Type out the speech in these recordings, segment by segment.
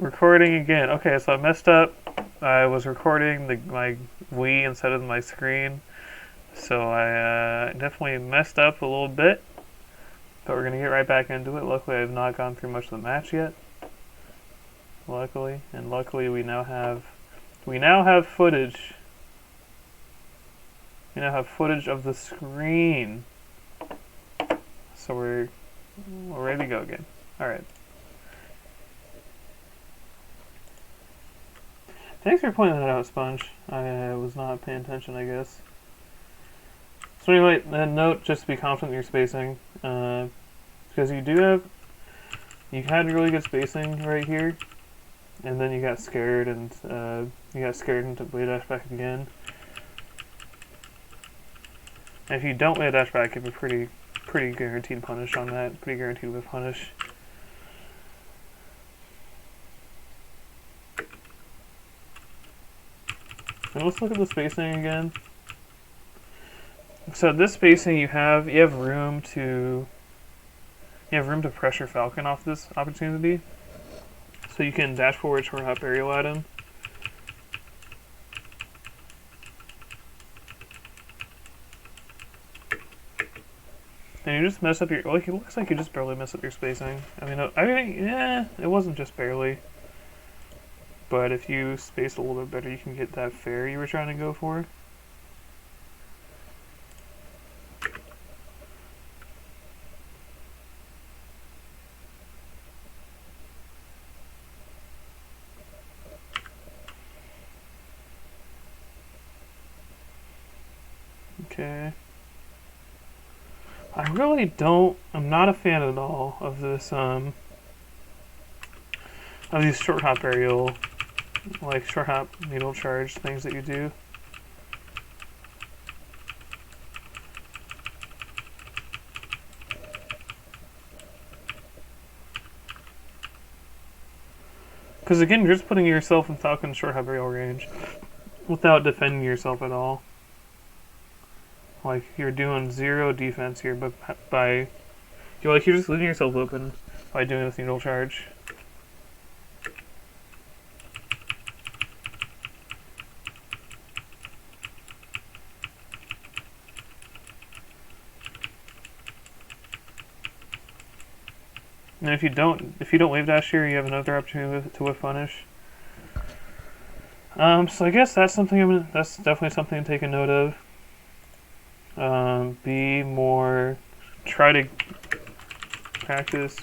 Recording again. Okay, so I messed up. I was recording my Wii instead of my screen. So I definitely messed up a little bit. But we're going to get right back into it. Luckily, I have not gone through much of the match yet. Luckily. And luckily, we now have footage. We now have footage of the screen. So we're ready to go again. Alright. Thanks for pointing that out, Sponge. I was not paying attention, I guess. So anyway, note just to be confident in your spacing, because you had really good spacing right here, and then you got scared and into way dash back again. And if you don't way dash back, you have a pretty guaranteed punish on that. Pretty guaranteed whip punish. And let's look at the spacing again. So this spacing you have room to pressure Falcon off this opportunity. So you can dash forward, short hop, aerial at him. And you just mess up your, like, it looks like you just barely mess up your spacing. I mean, yeah, it wasn't just barely. But if you space a little bit better, you can get that fair you were trying to go for. Okay. I'm not a fan at all of this, of these short hop aerial, like short hop needle charge things that you do. Because again, you're just putting yourself in Falcon short hop aerial range without defending yourself at all. Like, you're doing zero defense here, but you're just leaving yourself open by doing this needle charge. And if you don't wave dash here, you have another opportunity to whip punish. So I guess that's definitely something to take a note of. Try to practice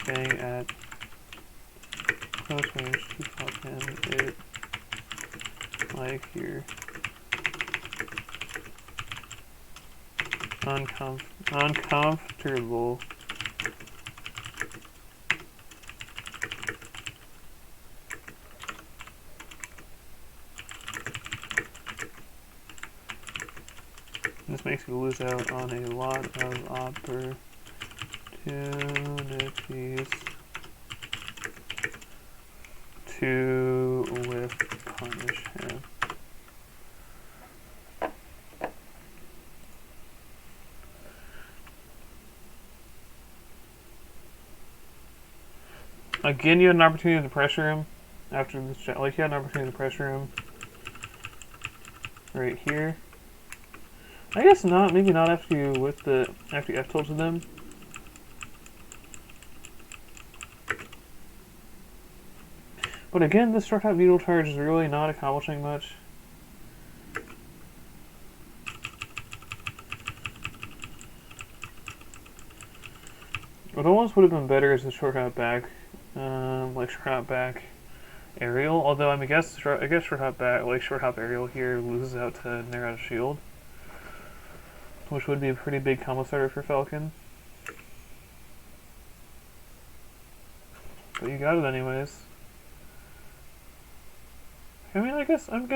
staying at close range to Falcon it like you're uncomfortable. This makes you lose out on a lot of opportunities to whip punish him. Again, you had an opportunity to pressure him after this. Like, you had an opportunity to pressure him right here. I guess not. Maybe not after you F tilted them. But again, this short hop needle charge is really not accomplishing much. What almost would have been better is the short hop back, like short hop back aerial. Although I guess short hop back, like short hop aerial here, loses out to Nair out of shield, which would be a pretty big combo starter for Falcon. But you got it anyways. I mean, I guess I'm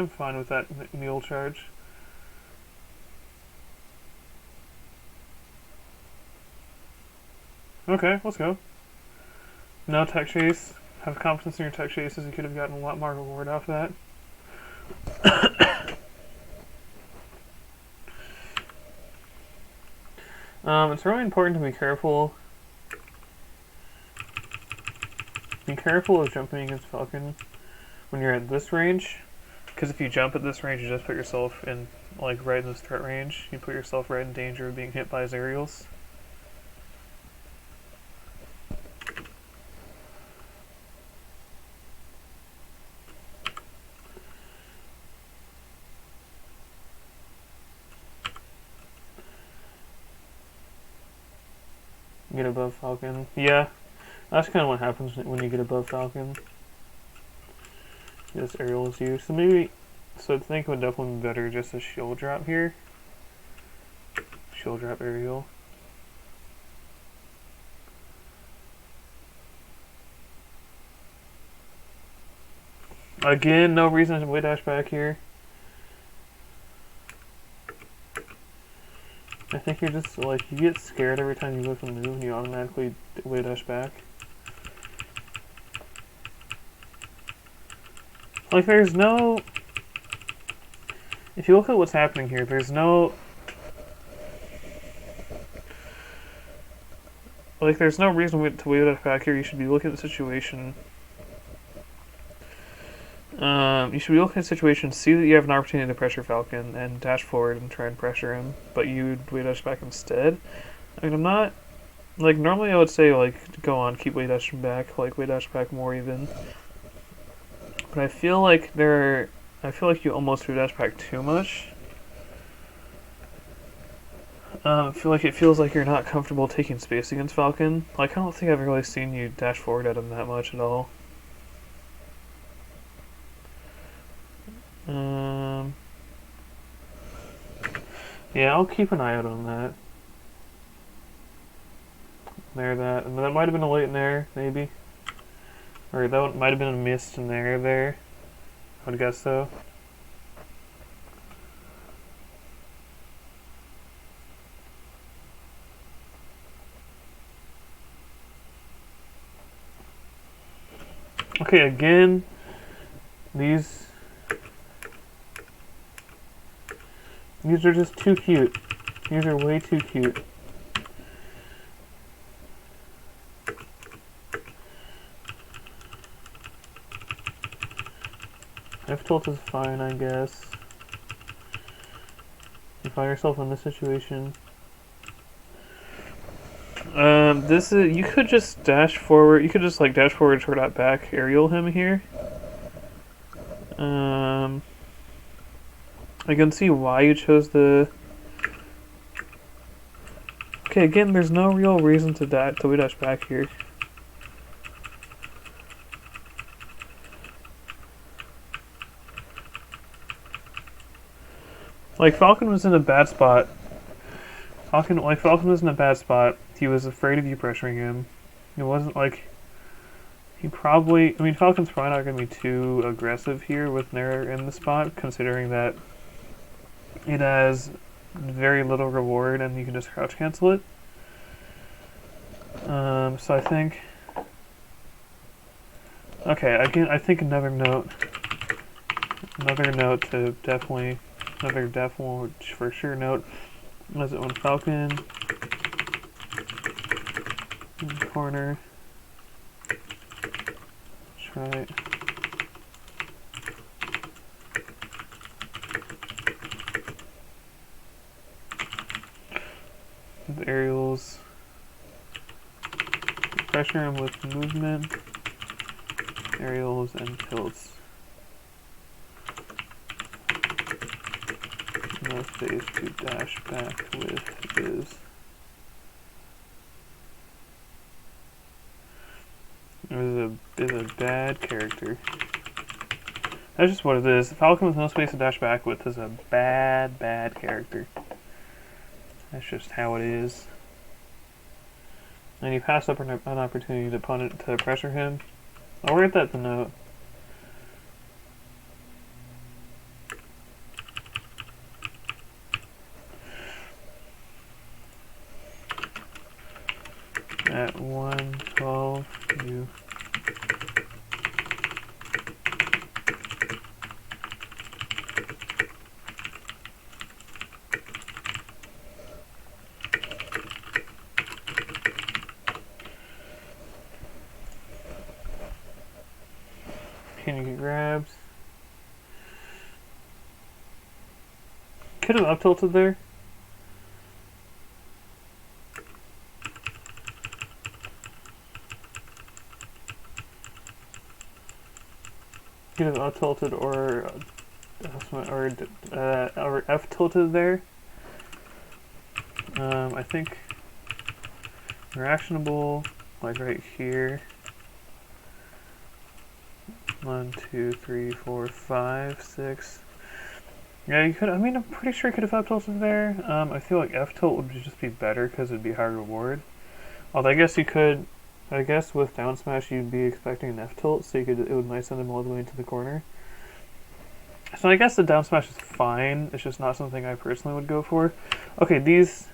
fine with that needle charge. Okay, let's go. No tech chase. Have confidence in your tech chases. You could have gotten a lot more reward off that. It's really important to be careful. Be careful of jumping against falcon when you're at this range, because if you jump at this range, you just put yourself in, like, right in this threat range. You put yourself right in danger of being hit by his aerials. Get above falcon. Yeah, that's kind of what happens when you get above falcon. This aerial is used. So maybe, so I think it would definitely be better just a shield drop here. Shield drop aerial. Again, no reason to way dash back here. I think you're just, like, you get scared every time you look a move and you automatically way dash back. Like, there's no... If you look at what's happening here, there's no... Like, there's no reason to way dash back here. You should be looking at the situation. You should be looking at the situation, see that you have an opportunity to pressure Falcon, and dash forward and try and pressure him, but you'd way dash back instead. I mean, I'm not... Like, normally I would say, like, go on, keep way dashing back, like, way dash back more even. But I feel like I feel like you almost way dash back too much. I feel like it feels like you're not comfortable taking space against Falcon. Like, I don't think I've really seen you dash forward at him that much at all. Yeah, I'll keep an eye out on that. And that might have been a late in there, maybe. Or that might have been a missed in there. I would guess so. Okay, again, these are just too cute. These are way too cute. F tilt is fine, I guess. You find yourself in this situation. You could just dash forward. You could just like dash forward toward that back aerial him here. I can see why you chose the. Okay, again, there's no real reason to we dash back here. Like, Falcon was in a bad spot. Falcon was in a bad spot. He was afraid of you pressuring him. It wasn't like... Falcon's probably not going to be too aggressive here with Nair in the spot, considering that it has very little reward and you can just crouch cancel it. So I think... Okay, again, I think another note to definitely... Another definite for sure note was it when Falcon in the corner. Try the aerials. Pressure him with movement, aerials, and tilts. No space to dash back with is a bad character. That's just what it is. Falcon with no space to dash back with is a bad character. That's just how it is. And you pass up an opportunity to pressure him. I'll write that to note. At 112, you Can you get grabs? Could have up tilted there. Could have up tilted or F tilted there. I think they're actionable, like right here. 1, 2, 3, 4, 5, 6. Yeah, you could. I mean, I'm pretty sure you could have up tilted there. I feel like F tilt would just be better because it'd be high reward. Although I guess you could. I guess with down smash you'd be expecting an F tilt, so it might send him all the way into the corner. So I guess the down smash is fine. It's just not something I personally would go for. Okay, these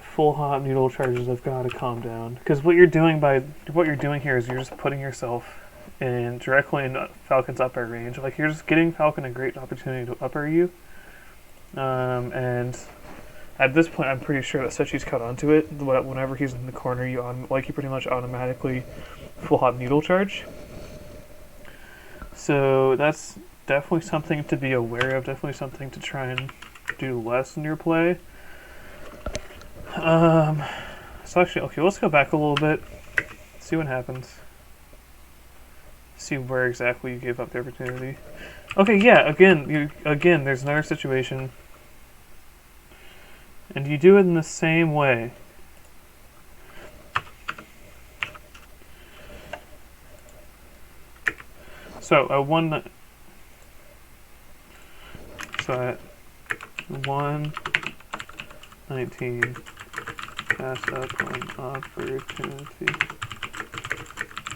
full hop needle charges have got to calm down, because what you're doing here is you're just putting yourself directly in Falcon's upper range. Like, you're just getting Falcon a great opportunity to upper you. And at this point, I'm pretty sure that Setchi's caught onto it. Whenever he's in the corner, you pretty much automatically full hop needle charge. So that's definitely something to be aware of. Definitely something to try and do less in your play. So actually, okay, let's go back a little bit. See what happens. See where exactly you gave up the opportunity. Okay, yeah. Again, there's another situation. And you do it in the same way. So at 119, pass up an opportunity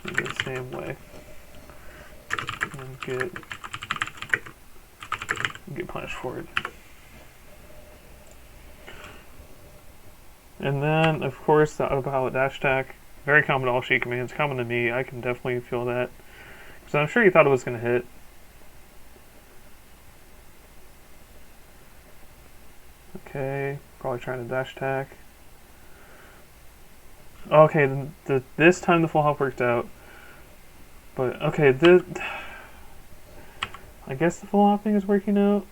in the same way, and get punished for it. And then, of course, the autopilot dash attack. Very common to all sheik commands. Common to me. I can definitely feel that. So I'm sure you thought it was going to hit. Okay, probably trying to dash attack. Okay, this time the full hop worked out. But, okay, I guess the full hopping is working out.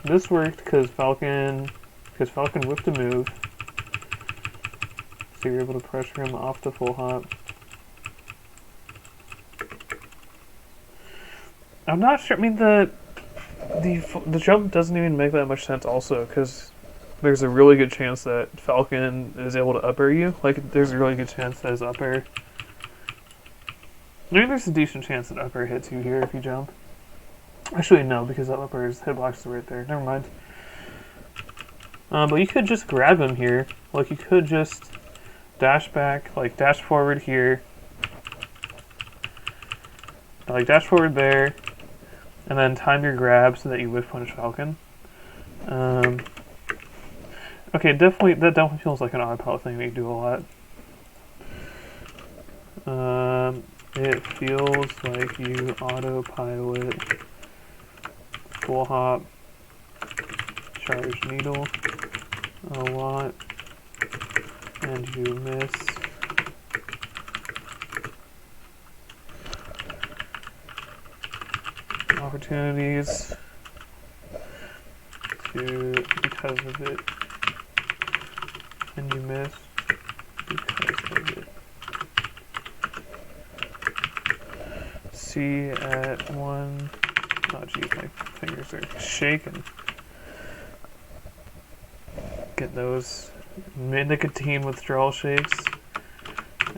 This worked because Falcon whipped a move. So you're able to pressure him off the full hop. I'm not sure. I mean, the jump doesn't even make that much sense also, because there's a really good chance that Falcon is able to upper you. Like, there's a really good chance that his upper... I mean, there's a decent chance that upper hits you here if you jump. Actually, no, because that upper's hitbox is right there. Never mind. But you could just grab him here. Like, you could just dash back, like, dash forward here. Like, dash forward there. And then time your grab so that you whiff punish Falcon. Okay, that definitely feels like an autopilot thing that you do a lot. It feels like you autopilot full hop charge needle a lot, and you miss opportunities because of it, and you miss because of it. See at 1. Oh geez, my fingers are shaking. Get those nicotine withdrawal shakes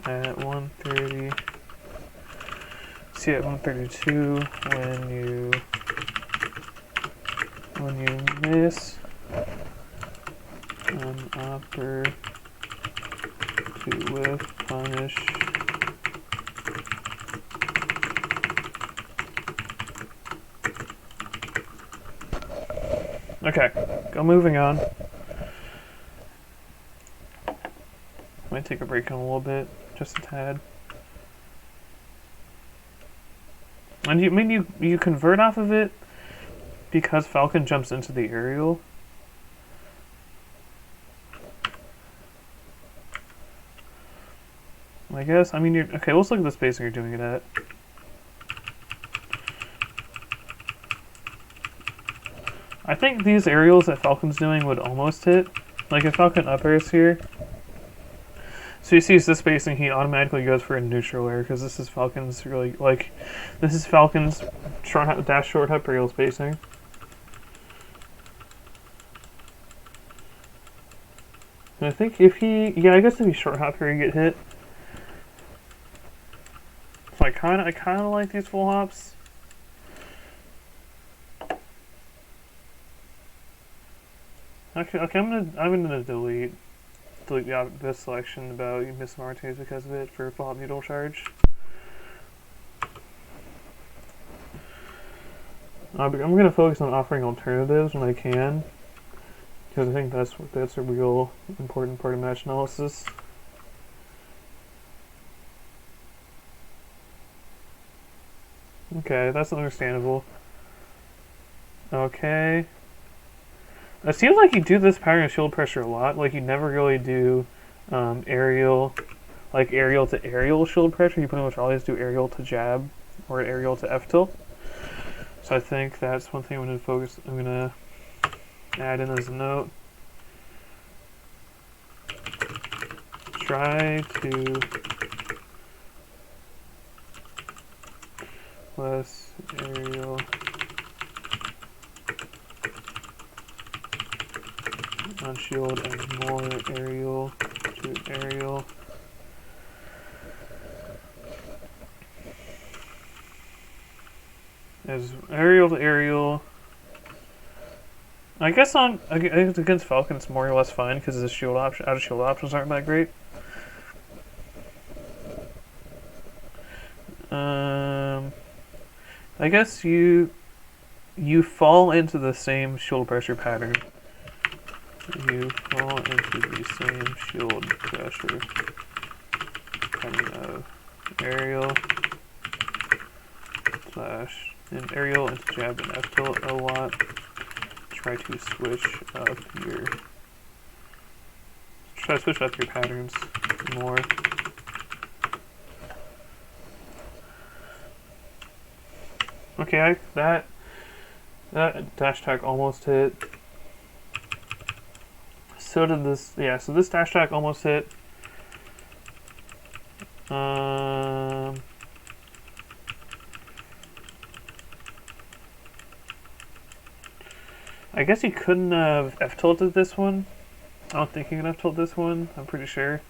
at 130. See at 132 when you miss an upper to whiff punish. Okay, moving on. Might take a break in a little bit, just a tad. And you convert off of it because Falcon jumps into the aerial. I guess. I mean, okay. Let's look at the spacing you're doing it at. I think these aerials that Falcon's doing would almost hit. Like if Falcon up airs here, so he sees this spacing, he automatically goes for a neutral air because this is Falcon's really like, this is Falcon's short hop aerial spacing. And I think if he, I guess if he short hop here, he get hit. So I kind of like these full hops. Okay, I'm gonna delete this selection about Miss Martes because of it for full hop needle charge. I'm gonna focus on offering alternatives when I can, because I think that's a real important part of match analysis. Okay, that's understandable. Okay. It seems like you do this pattern of shield pressure a lot. Like you never really do aerial, like aerial to aerial shield pressure. You pretty much always do aerial to jab or aerial to F tilt. So I think that's one thing I'm going to focus. I'm going to add in as a note. Try to less aerial on shield and more aerial to aerial. As aerial to aerial. I guess against Falcon it's more or less fine because the shield option, out of shield options aren't that great. I guess you fall into the same shield pressure pattern. You fall into the same shield pressure pattern of aerial slash and aerial into jab and F tilt a lot. Try to switch up your patterns more. Okay, that dash attack almost hit. So did this, yeah, so this dash attack almost hit. I guess he couldn't have F-tilted this one. I don't think he can F-tilt this one, I'm pretty sure.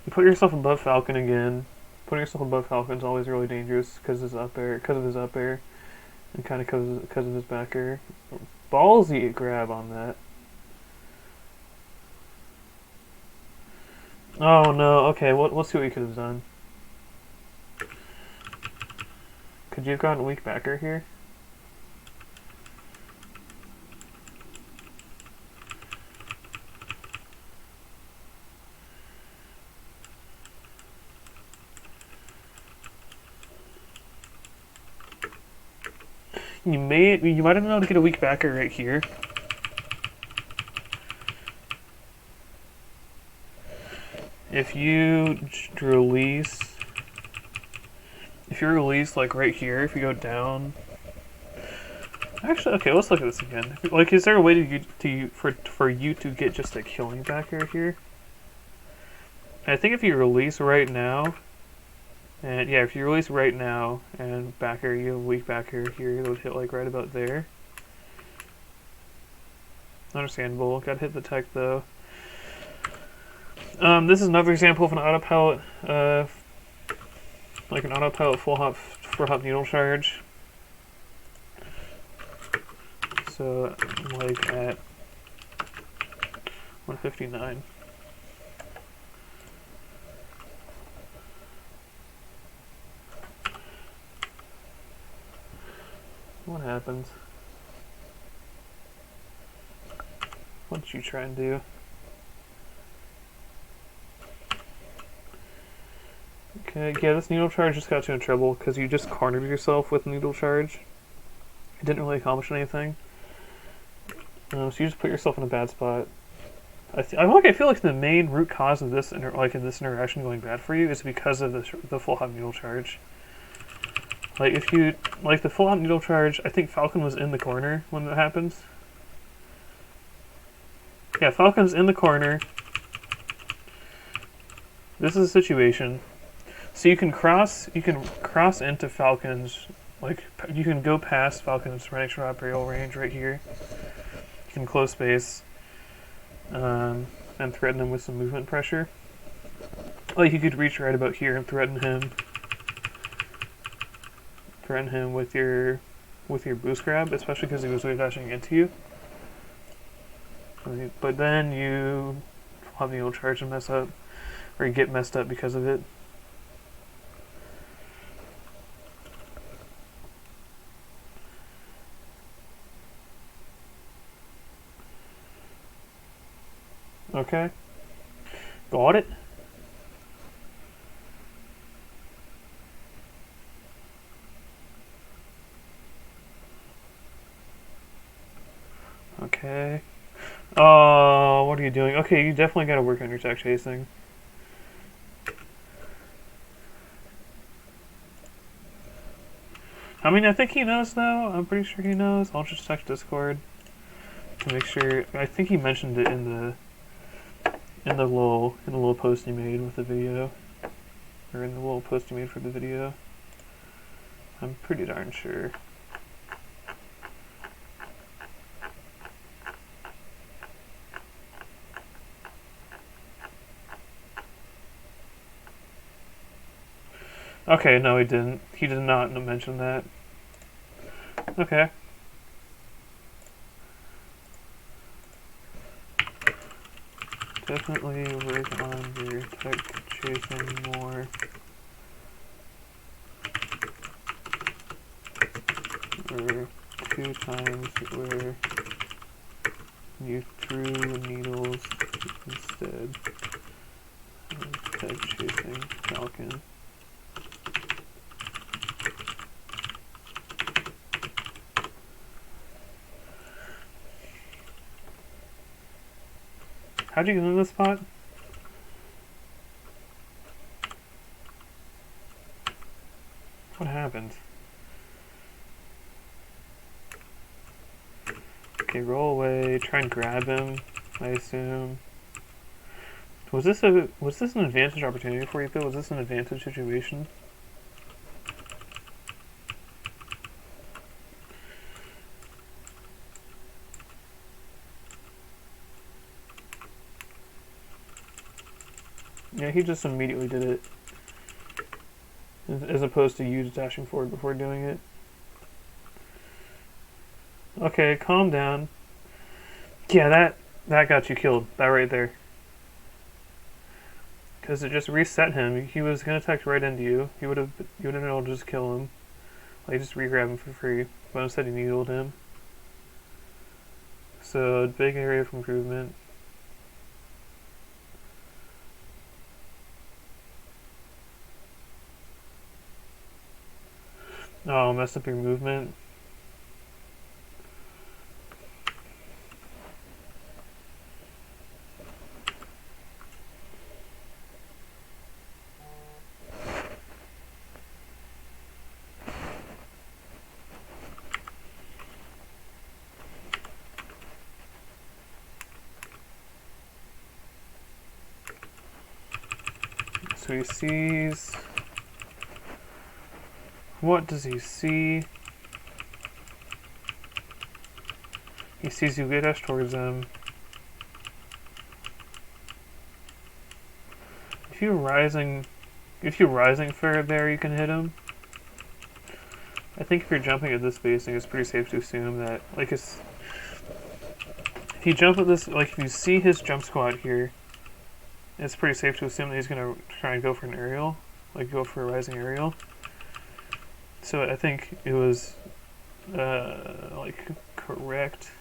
You put yourself above Falcon again. Putting yourself above Falcon is always really dangerous because of his up air, and kind of because of his back air. Ballsy grab on that. Oh no, okay, let's see what you could have done. Could you have gotten a weak backer here? You might have been able to get a weak backer right here. If you release, like right here, if you go down. Actually, okay, let's look at this again. Like, is there a way for you to get just a killing backer here? I think if you release right now. And yeah, if you release right now and backer, you have a weak backer here, it would hit like right about there. Understandable. Gotta hit the tech though. This is another example of an autopilot, like an autopilot full hop needle charge. So like at 159. What happens? What did you try and do? Okay, yeah, this needle charge just got you in trouble because you just cornered yourself with needle charge. It didn't really accomplish anything. So you just put yourself in a bad spot. I feel like the main root cause of this this interaction going bad for you is because of the full hot needle charge. Like if you like the full hot needle charge, I think Falcon was in the corner when that happens. Yeah, Falcon's in the corner. This is a situation. So you can cross into Falcon's, like you can go past Falcon's right operational range right here. You can close space and threaten him with some movement pressure. Like you could reach right about here and threaten him with your boost grab, especially because he was wave dashing into you. But then you have the needle charge and mess up, or you get messed up because of it. Okay. Got it. Okay. Oh, what are you doing? Okay, you definitely gotta work on your tech chasing. I mean, I think he knows though. I'm pretty sure he knows. I'll just check Discord to make sure. I think he mentioned it in the little post he made with the video, or in the little post he made for the video. I'm pretty darn sure. Okay, no, he didn't. He did not mention that. Okay. Definitely work on your tech chasing more. Or 2 times where you threw needles instead of tech chasing Falcon. How'd you get in this spot? What happened? Okay, roll away. Try and grab him, I assume. Was this an advantage opportunity for you, though? Was this an advantage situation? Yeah, he just immediately did it. As opposed to you dashing forward before doing it. Okay, calm down. Yeah, that got you killed. That right there. Because it just reset him. He was gonna attack right into you. You would have been able to just kill him. Like just re-grab him for free. But instead he needled him. So big area of improvement. Oh, messed up your movement. So he sees... What does he see? He sees you get us towards him. If you're rising for there, you can hit him. I think if you're jumping at this spacing, it's pretty safe to assume that, like, if you jump at this, like, if you see his jump squat here, it's pretty safe to assume that he's gonna try and go for an aerial, like, go for a rising aerial. So I think it was, like, correct.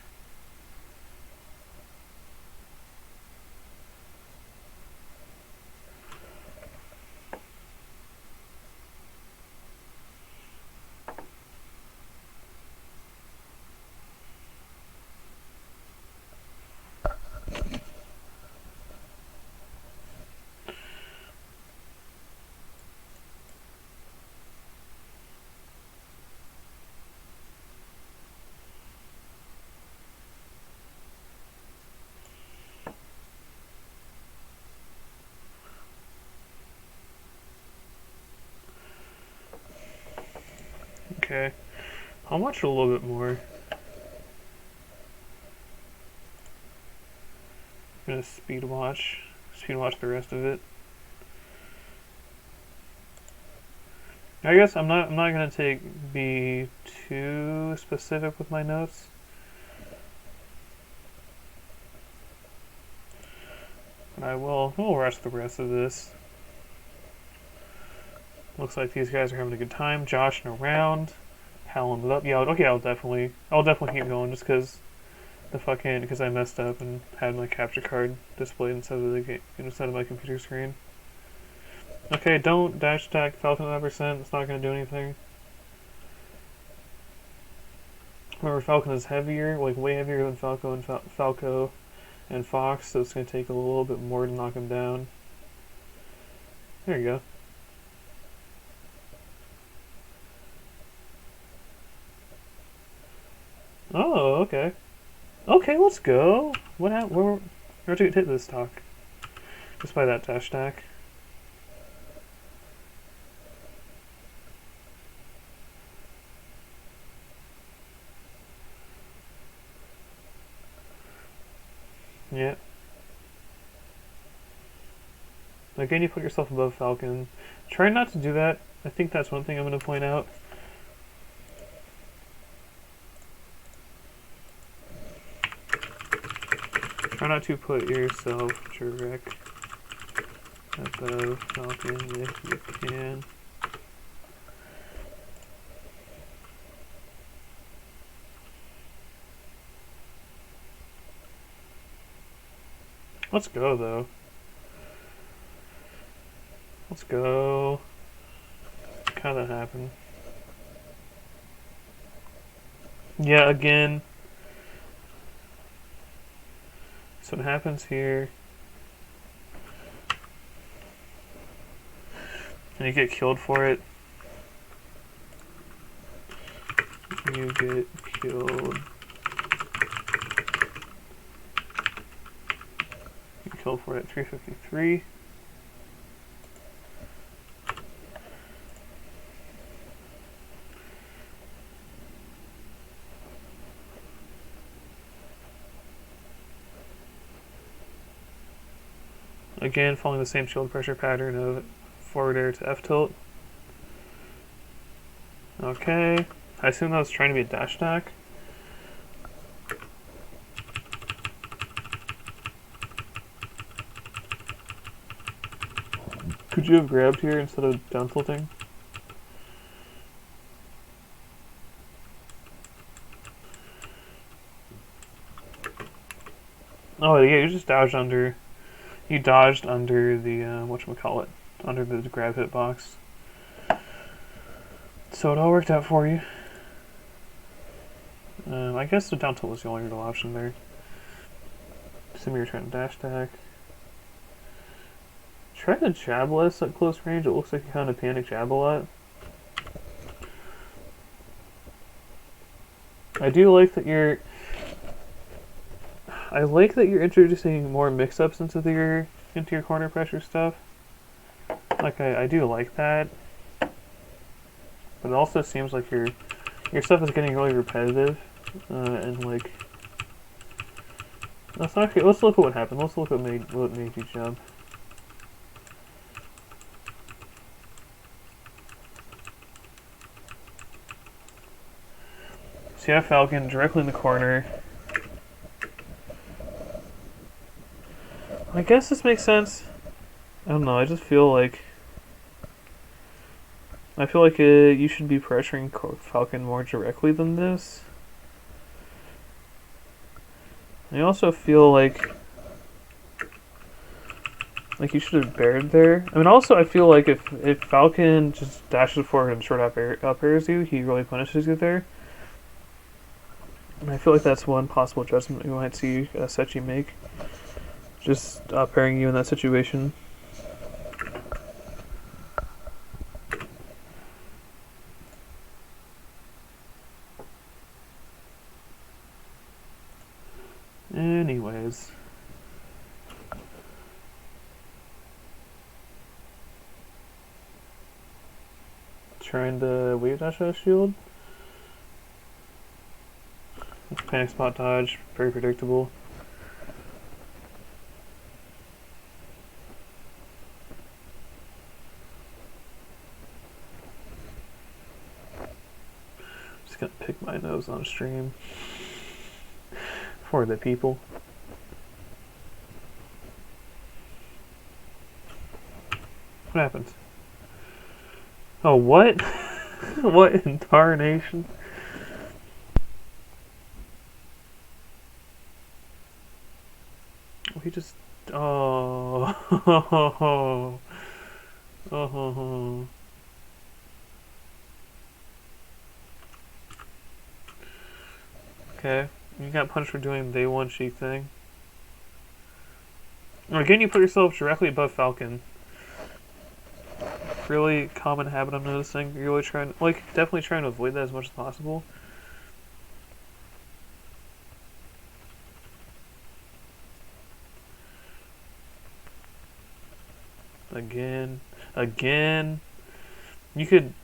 Okay. I'll watch a little bit more. I'm gonna speed watch the rest of it. I guess I'm not gonna be too specific with my notes. But we'll rush the rest of this. Looks like these guys are having a good time, joshing around, palling it up. Yeah, okay, I'll definitely keep going just because I messed up and had my capture card displayed instead of my computer screen. Okay, don't dash attack Falcon 100%. It's not going to do anything. Remember, Falcon is heavier, like way heavier than Falco and Fox, so it's going to take a little bit more to knock him down. There you go. Oh, okay. Okay, let's go. What happened? Where'd you hit this talk? Just by that dash attack. Yeah. Again, you put yourself above Falcon. Try not to do that. I think that's one thing I'm going to point out. Try not to put yourself direct above Falcon if you can. Let's go, though. Let's go. How'd that happen? Yeah, again. So what happens here, and you get killed for it. You get killed. You get killed for it at 353. Again, following the same shield pressure pattern of forward air to F tilt. Okay. I assume that was trying to be a dash attack. Could you have grabbed here instead of down tilting? Oh yeah, you just dodged under. You dodged under the whatchamacallit, under the grab hitbox. So it all worked out for you. I guess the down tilt was the only real option there. Assume you're trying to dash attack. Try to jab less at close range. It looks like you kind of panic jab a lot. I do like that you're. I like that you're introducing more mix-ups into your corner pressure stuff. Like I do like that, but it also seems like your stuff is getting really repetitive, and like. Let's look at what happened. Let's look at what made you jump. So you have Falcon directly in the corner. I guess this makes sense. I don't know, I just feel like... you should be pressuring Falcon more directly than this. I also feel like you should have bared there. I mean, also I feel like if Falcon just dashes forward and short up airs you, he really punishes you there. And I feel like that's one possible adjustment we might see Setchi make. Just pairing you in that situation. Anyways. Trying to wave dash out shield. Panic spot dodge, very predictable. Just gonna pick my nose on stream for the people. What happens? Oh, what? What in tarnation? He just... Oh. Oh. Okay. You got punished for doing the day one sheik thing. Again, you put yourself directly above falcon. Really common habit I'm noticing. You're really trying, like, definitely trying to avoid that as much as possible. Again. You could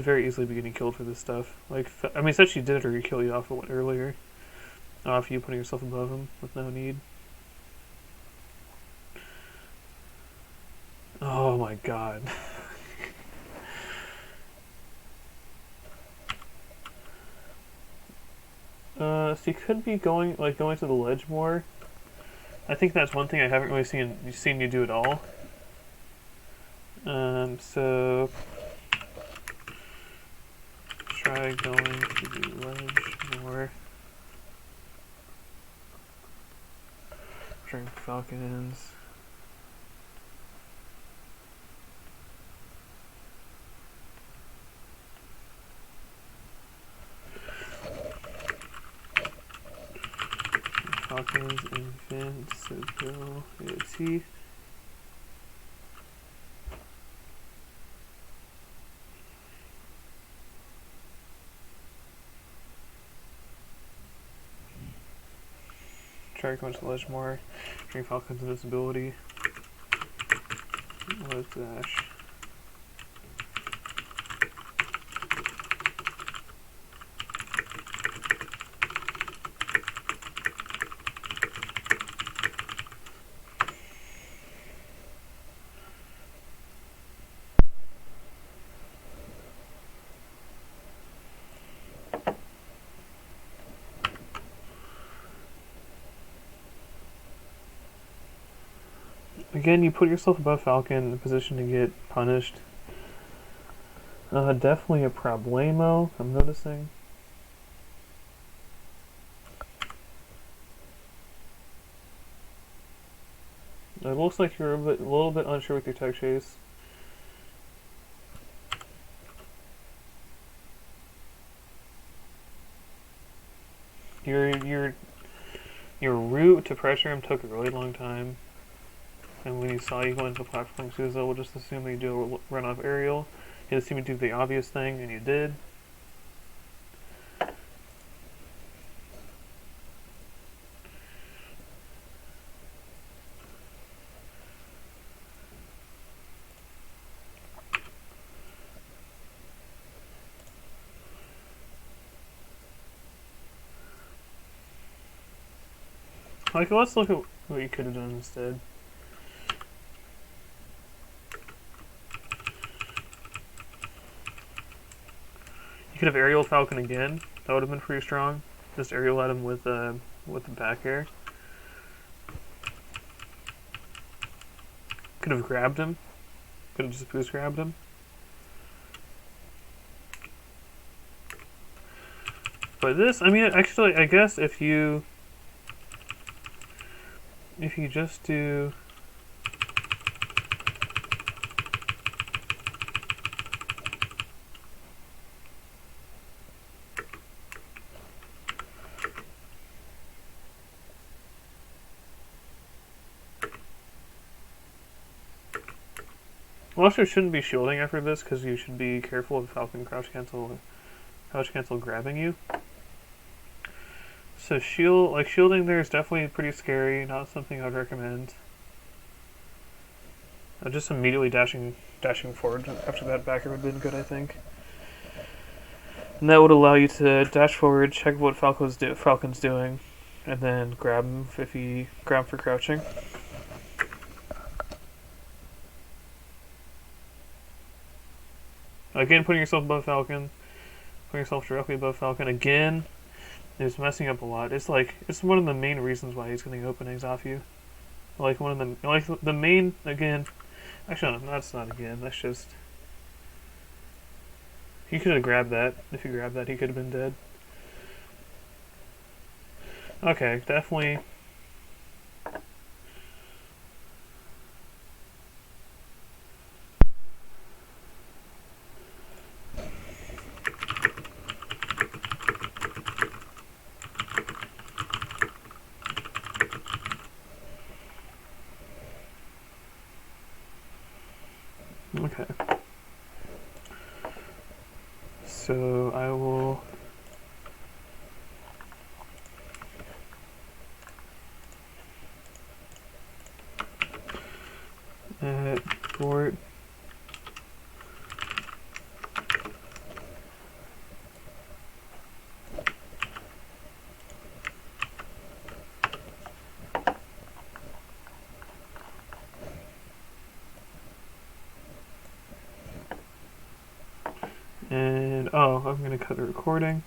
very easily be getting killed for this stuff. Like, I mean, setchi did or kill you off of earlier. Off you putting yourself above him with no need. Oh my god. So you could be going to the ledge more. I think that's one thing I haven't really seen you do at all. So try going to the ledge more. Drink falcons. Falcons, invincible, AOT. Try going to the ledge more. Drink falcons, invincibility. Ledge dash. Again, you put yourself above falcon in a position to get punished. Definitely a problemo, I'm noticing. It looks like you're a little bit unsure with your tech chase. Your route to pressure him took a really long time. And when he saw you go into the platform, Suzo will just assume that you do a run off aerial. He'll assume you do the obvious thing, and you did. Like, let's look at what you could have done instead. You could have aerial falcon again. That would have been pretty strong. Just aerial at him with the back air. Could have grabbed him. Could have just boost grabbed him. But this, I mean, actually, I guess if you just do. Well, also shouldn't be shielding after this because you should be careful of Falcon crouch cancel grabbing you. So shielding there is definitely pretty scary. Not something I'd recommend. Just immediately dashing forward after that backer would have been good, I think. And that would allow you to dash forward, check what Falcon's doing, and then grab him grab him for crouching. Again, putting yourself above Falcon, putting yourself directly above Falcon again is messing up a lot. It's one of the main reasons why he's getting openings off you. The main again. Actually, no, that's not again. That's just he could have grabbed that. If he grabbed that, he could have been dead. Okay, definitely. Okay. So I will bort. And I'm gonna cut the recording.